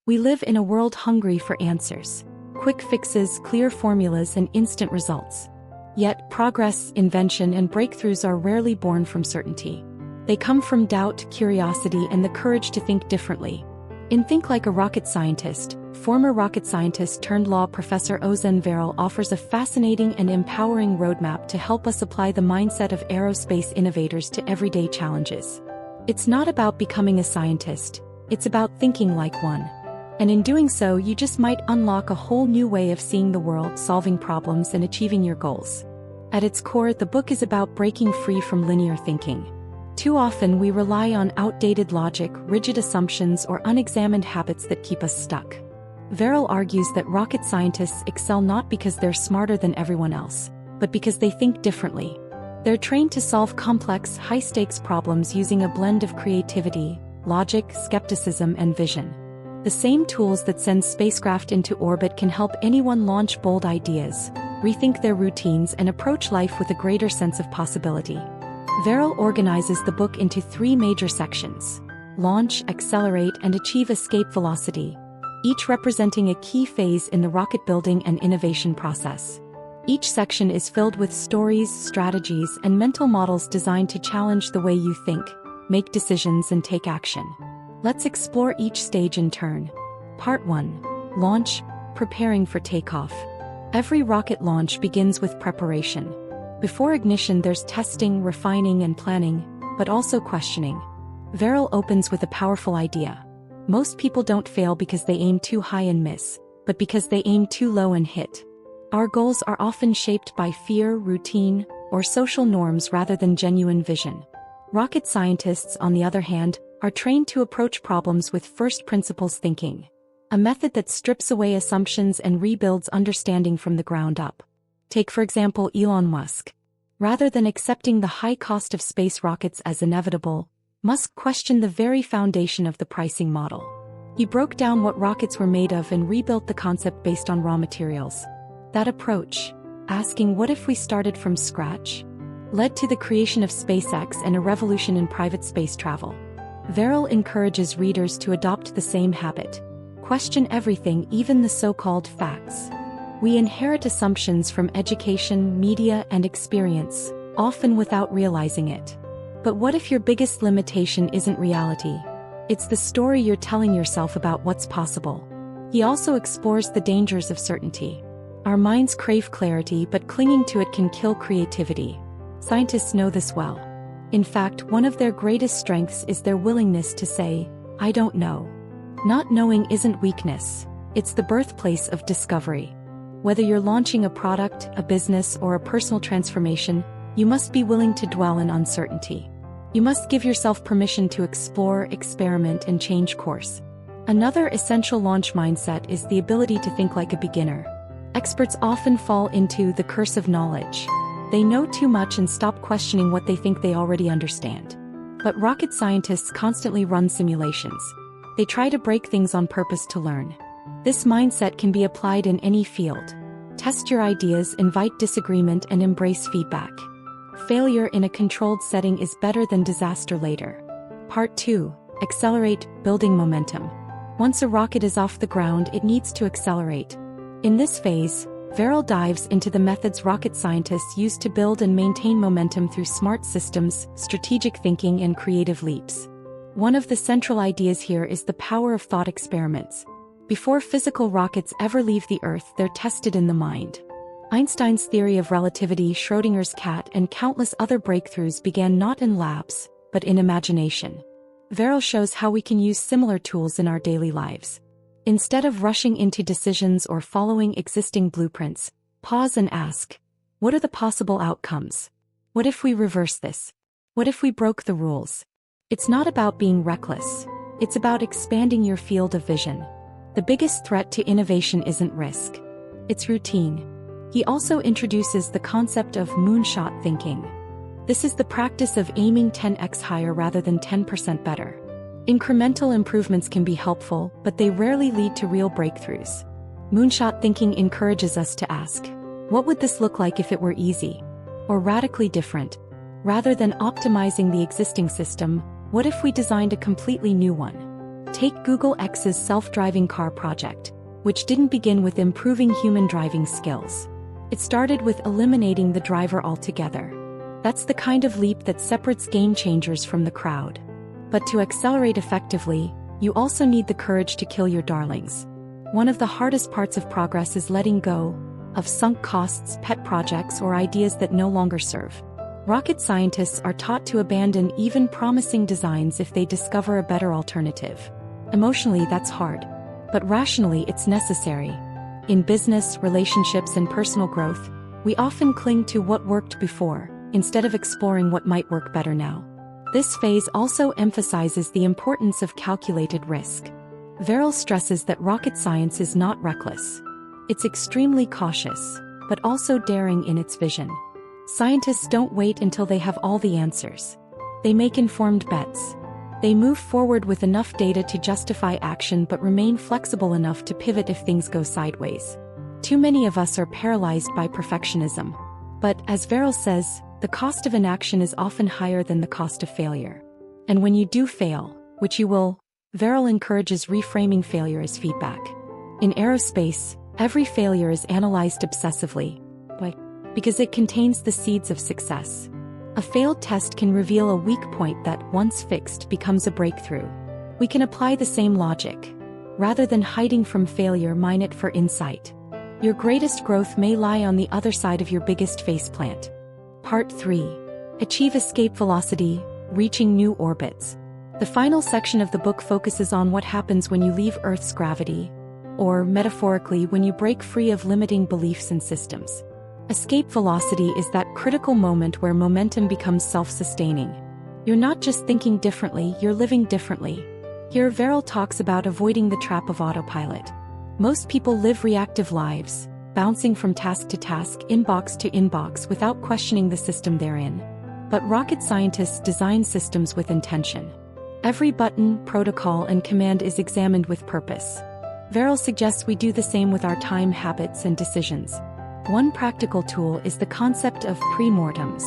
We live in a world hungry for answers. Quick fixes, clear formulas, and instant results. Yet, progress, invention, and breakthroughs are rarely born from certainty. They come from doubt, curiosity, and the courage to think differently. In Think Like a Rocket Scientist, former rocket scientist turned law professor Ozan Varol offers a fascinating and empowering roadmap to help us apply the mindset of aerospace innovators to everyday challenges. It's not about becoming a scientist, it's about thinking like one. And in doing so, you just might unlock a whole new way of seeing the world, solving problems, and achieving your goals. At its core, the book is about breaking free from linear thinking. Too often we rely on outdated logic, rigid assumptions, or unexamined habits that keep us stuck. Varol argues that rocket scientists excel not because they're smarter than everyone else, but because they think differently. They're trained to solve complex, high-stakes problems using a blend of creativity, logic, skepticism, and vision. The same tools that send spacecraft into orbit can help anyone launch bold ideas, rethink their routines, and approach life with a greater sense of possibility. Varol organizes the book into 3 major sections: launch, accelerate, and achieve escape velocity, each representing a key phase in the rocket building and innovation process. Each section is filled with stories, strategies, and mental models designed to challenge the way you think, make decisions, and take action. Let's explore each stage in turn. Part 1. Launch, preparing for takeoff. Every rocket launch begins with preparation. Before ignition, there's testing, refining, and planning, but also questioning. Varol opens with a powerful idea. Most people don't fail because they aim too high and miss, but because they aim too low and hit. Our goals are often shaped by fear, routine, or social norms rather than genuine vision. Rocket scientists, on the other hand, are trained to approach problems with first principles thinking, a method that strips away assumptions and rebuilds understanding from the ground up. Take for example Elon Musk. Rather than accepting the high cost of space rockets as inevitable, Musk questioned the very foundation of the pricing model. He broke down what rockets were made of and rebuilt the concept based on raw materials. That approach, asking what if we started from scratch, led to the creation of SpaceX and a revolution in private space travel. Varol encourages readers to adopt the same habit. Question everything, even the so-called facts. We inherit assumptions from education, media, and experience, often without realizing it. But what if your biggest limitation isn't reality? It's the story you're telling yourself about what's possible. He also explores the dangers of certainty. Our minds crave clarity, but clinging to it can kill creativity. Scientists know this well. In fact, one of their greatest strengths is their willingness to say, "I don't know." Not knowing isn't weakness, it's the birthplace of discovery. Whether you're launching a product, a business, or a personal transformation, you must be willing to dwell in uncertainty. You must give yourself permission to explore, experiment, and change course. Another essential launch mindset is the ability to think like a beginner. Experts often fall into the curse of knowledge. They know too much and stop questioning what they think they already understand. But rocket scientists constantly run simulations. They try to break things on purpose to learn. This mindset can be applied in any field. Test your ideas, invite disagreement, and embrace feedback. Failure in a controlled setting is better than disaster later. Part 2. Accelerate, building momentum. Once a rocket is off the ground, it needs to accelerate. In this phase, Varol dives into the methods rocket scientists use to build and maintain momentum through smart systems, strategic thinking, and creative leaps. One of the central ideas here is the power of thought experiments. Before physical rockets ever leave the Earth, they're tested in the mind. Einstein's theory of relativity, Schrödinger's cat, and countless other breakthroughs began not in labs, but in imagination. Varol shows how we can use similar tools in our daily lives. Instead of rushing into decisions or following existing blueprints, pause and ask, what are the possible outcomes? What if we reverse this? What if we broke the rules? It's not about being reckless. It's about expanding your field of vision. The biggest threat to innovation isn't risk. It's routine. He also introduces the concept of moonshot thinking. This is the practice of aiming 10x higher rather than 10% better. Incremental improvements can be helpful, but they rarely lead to real breakthroughs. Moonshot thinking encourages us to ask, what would this look like if it were easy? Or radically different? Rather than optimizing the existing system, what if we designed a completely new one? Take Google X's self-driving car project, which didn't begin with improving human driving skills. It started with eliminating the driver altogether. That's the kind of leap that separates game changers from the crowd. But to accelerate effectively, you also need the courage to kill your darlings. One of the hardest parts of progress is letting go of sunk costs, pet projects, or ideas that no longer serve. Rocket scientists are taught to abandon even promising designs if they discover a better alternative. Emotionally, that's hard. But rationally, it's necessary. In business, relationships, and personal growth, we often cling to what worked before, instead of exploring what might work better now. This phase also emphasizes the importance of calculated risk. Varol stresses that rocket science is not reckless. It's extremely cautious, but also daring in its vision. Scientists don't wait until they have all the answers. They make informed bets. They move forward with enough data to justify action but remain flexible enough to pivot if things go sideways. Too many of us are paralyzed by perfectionism. But, as Varol says, the cost of inaction is often higher than the cost of failure. And when you do fail, which you will, Varol encourages reframing failure as feedback. In aerospace, every failure is analyzed obsessively, because it contains the seeds of success. A failed test can reveal a weak point that, once fixed, becomes a breakthrough. We can apply the same logic. Rather than hiding from failure, mine it for insight. Your greatest growth may lie on the other side of your biggest faceplant. Part 3. Achieve escape velocity, reaching new orbits. The final section of the book focuses on what happens when you leave Earth's gravity, or, metaphorically, when you break free of limiting beliefs and systems. Escape velocity is that critical moment where momentum becomes self-sustaining. You're not just thinking differently, you're living differently. Here Varol talks about avoiding the trap of autopilot. Most people live reactive lives, bouncing from task to task, inbox to inbox without questioning the system they're in. But rocket scientists design systems with intention. Every button, protocol, and command is examined with purpose. Varol suggests we do the same with our time, habits, and decisions. One practical tool is the concept of pre-mortems.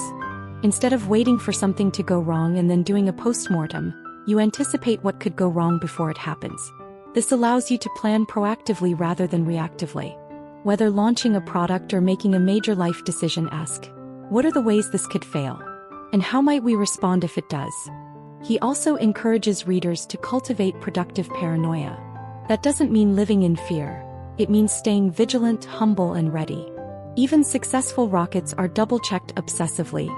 Instead of waiting for something to go wrong and then doing a post-mortem, you anticipate what could go wrong before it happens. This allows you to plan proactively rather than reactively. Whether launching a product or making a major life decision, ask, what are the ways this could fail? And how might we respond if it does? He also encourages readers to cultivate productive paranoia. That doesn't mean living in fear. It means staying vigilant, humble, and ready. Even successful rockets are double-checked obsessively.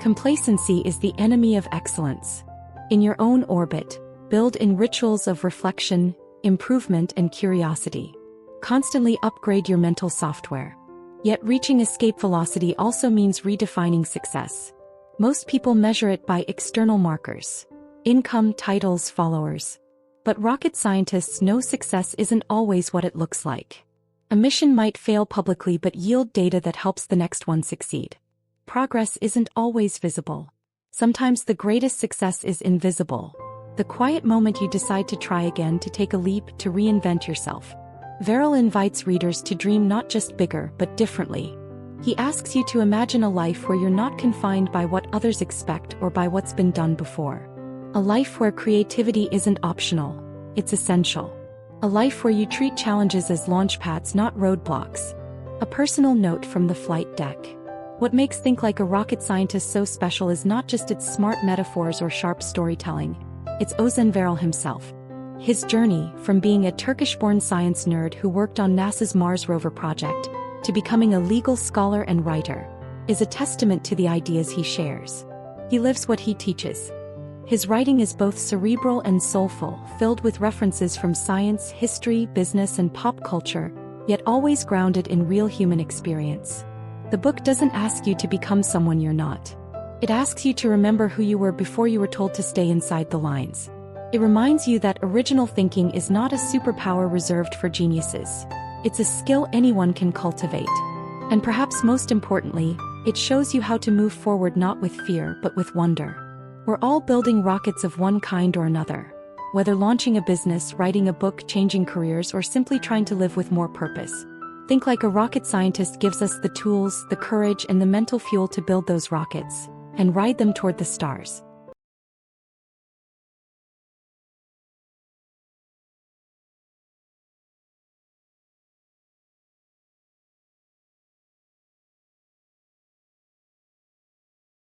Complacency is the enemy of excellence. In your own orbit, build in rituals of reflection, improvement, and curiosity. Constantly upgrade your mental software. Yet reaching escape velocity also means redefining success. Most people measure it by external markers: income, titles, followers. But rocket scientists know success isn't always what it looks like. A mission might fail publicly but yield data that helps the next one succeed. Progress isn't always visible. Sometimes the greatest success is invisible. The quiet moment you decide to try again, to take a leap, to reinvent yourself. Varol invites readers to dream not just bigger but differently. He asks you to imagine a life where you're not confined by what others expect or by what's been done before. A life where creativity isn't optional, it's essential. A life where you treat challenges as launchpads, not roadblocks. A personal note from the flight deck. What makes Think Like a Rocket Scientist so special is not just its smart metaphors or sharp storytelling, it's Ozan Varol himself. His journey, from being a Turkish-born science nerd who worked on NASA's Mars rover project, to becoming a legal scholar and writer, is a testament to the ideas he shares. He lives what he teaches. His writing is both cerebral and soulful, filled with references from science, history, business, and pop culture, yet always grounded in real human experience. The book doesn't ask you to become someone you're not. It asks you to remember who you were before you were told to stay inside the lines. It reminds you that original thinking is not a superpower reserved for geniuses. It's a skill anyone can cultivate. And perhaps most importantly, it shows you how to move forward not with fear but with wonder. We're all building rockets of one kind or another. Whether launching a business, writing a book, changing careers, or simply trying to live with more purpose. Think Like a Rocket Scientist gives us the tools, the courage, and the mental fuel to build those rockets and ride them toward the stars.